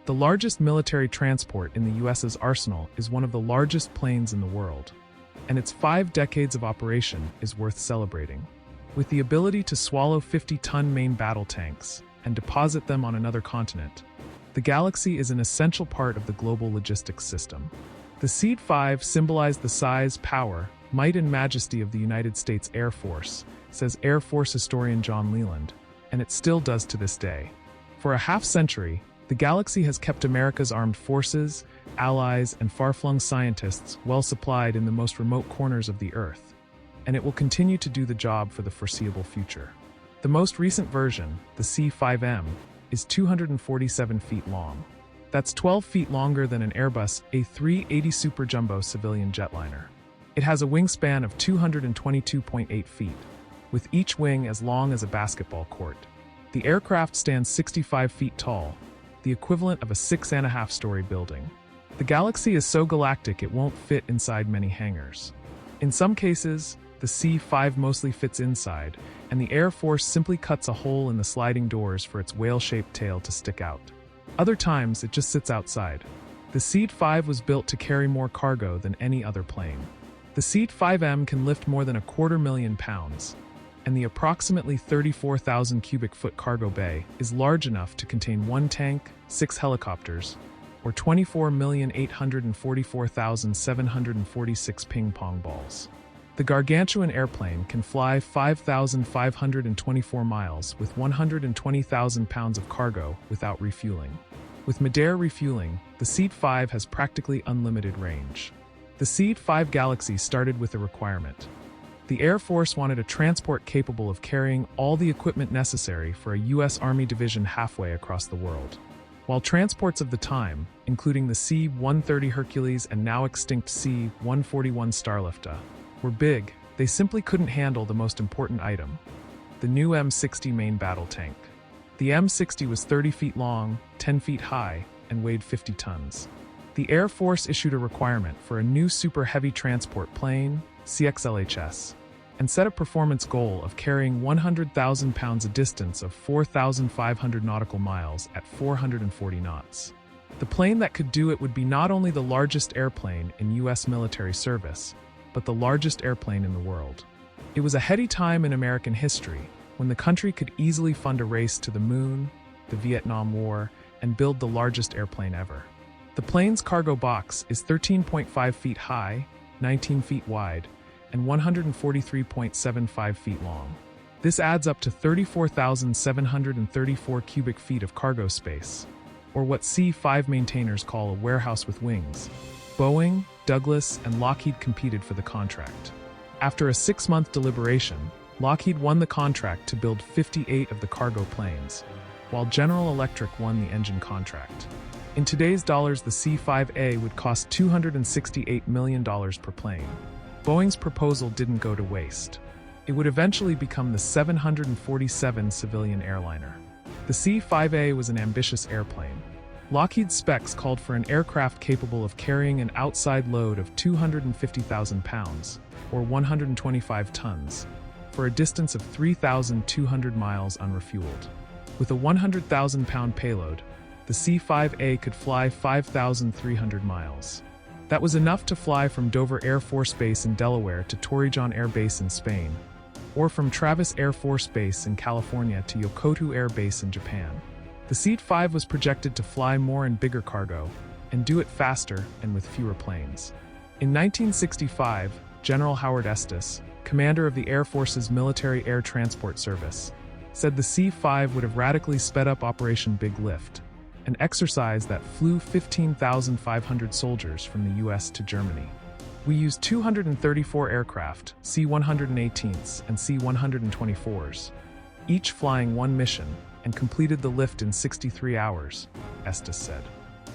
The largest military transport in the US's arsenal is one of the largest planes in the world, and its 5 decades of operation is worth celebrating. With the ability to swallow 50-ton main battle tanks and deposit them on another continent, the Galaxy is an essential part of the global logistics system. The C-5 symbolized the size, power, might and majesty of the United States Air Force, says Air Force historian John Leland, and it still does to this day. For a half-century, the Galaxy has kept America's armed forces, allies, and far-flung scientists well supplied in the most remote corners of the Earth, and it will continue to do the job for the foreseeable future. The most recent version, the C-5M, is 247 feet long. That's 12 feet longer than an Airbus A380 Super Jumbo civilian jetliner. It has a wingspan of 222.8 feet, with each wing as long as a basketball court. The aircraft stands 65 feet tall, the equivalent of a 6.5-story building. The Galaxy is so galactic it won't fit inside many hangars. In some cases, the C-5 mostly fits inside, and the Air Force simply cuts a hole in the sliding doors for its whale-shaped tail to stick out. Other times, it just sits outside. The C-5 was built to carry more cargo than any other plane. The C-5M can lift more than 250,000 pounds, and the approximately 34,000 cubic foot cargo bay is large enough to contain 1 tank, 6 helicopters, or 24,844,746 ping-pong balls. The gargantuan airplane can fly 5,524 miles with 120,000 pounds of cargo without refueling. With mid-air refueling, the C-5 has practically unlimited range. The C-5 Galaxy started with a requirement. The Air Force wanted a transport capable of carrying all the equipment necessary for a U.S. Army division halfway across the world. While transports of the time, including the C-130 Hercules and now extinct C-141 Starlifter, were big, they simply couldn't handle the most important item, the new M60 main battle tank. The M60 was 30 feet long, 10 feet high, and weighed 50 tons. The Air Force issued a requirement for a new super heavy transport plane, CXLHS, and set a performance goal of carrying 100,000 pounds a distance of 4,500 nautical miles at 440 knots. The plane that could do it would be not only the largest airplane in U.S. military service, but the largest airplane in the world. It was a heady time in American history when the country could easily fund a race to the moon, the Vietnam War, and build the largest airplane ever. The plane's cargo box is 13.5 feet high, 19 feet wide, and 143.75 feet long. This adds up to 34,734 cubic feet of cargo space, or what C-5 maintainers call a warehouse with wings. Boeing, Douglas, and Lockheed competed for the contract. After a 6-month deliberation, Lockheed won the contract to build 58 of the cargo planes, while General Electric won the engine contract. In today's dollars, the C-5A would cost $268 million per plane. Boeing's proposal didn't go to waste. It would eventually become the 747 civilian airliner. The C-5A was an ambitious airplane. Lockheed's specs called for an aircraft capable of carrying an outside load of 250,000 pounds, or 125 tons, for a distance of 3,200 miles unrefueled. With a 100,000-pound payload, the C-5A could fly 5,300 miles. That was enough to fly from Dover Air Force Base in Delaware to Torrejon Air Base in Spain, or from Travis Air Force Base in California to Yokotu Air Base in Japan. The C-5 was projected to fly more and bigger cargo, and do it faster and with fewer planes. In 1965, General Howard Estes, commander of the Air Force's Military Air Transport Service, said the C-5 would have radically sped up Operation Big Lift, an exercise that flew 15,500 soldiers from the U.S. to Germany. We used 234 aircraft, C-118s and C-124s, each flying one mission, and completed the lift in 63 hours, Estes said.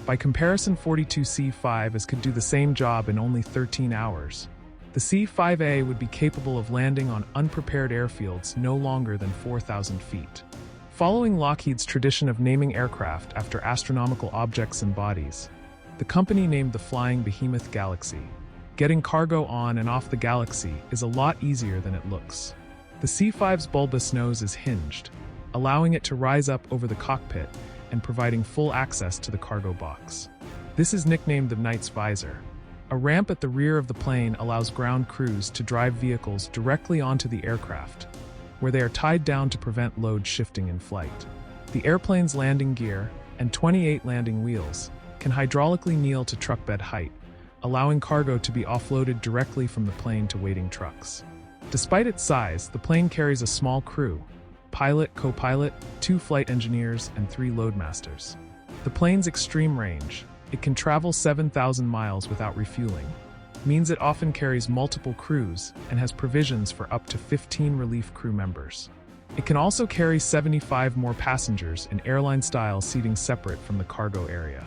By comparison, 42 C-5s could do the same job in only 13 hours. The C-5A would be capable of landing on unprepared airfields no longer than 4,000 feet. Following Lockheed's tradition of naming aircraft after astronomical objects and bodies, the company named the flying behemoth Galaxy. Getting cargo on and off the Galaxy is a lot easier than it looks. The C-5's bulbous nose is hinged, allowing it to rise up over the cockpit and providing full access to the cargo box. This is nicknamed the Knight's Visor. A ramp at the rear of the plane allows ground crews to drive vehicles directly onto the aircraft, where they are tied down to prevent load shifting in flight. The airplane's landing gear and 28 landing wheels can hydraulically kneel to truck bed height, allowing cargo to be offloaded directly from the plane to waiting trucks. Despite its size, the plane carries a small crew: pilot, co-pilot, 2 flight engineers, and 3 loadmasters. The plane's extreme range, it can travel 7,000 miles without refueling, means it often carries multiple crews and has provisions for up to 15 relief crew members. It can also carry 75 more passengers in airline-style seating separate from the cargo area.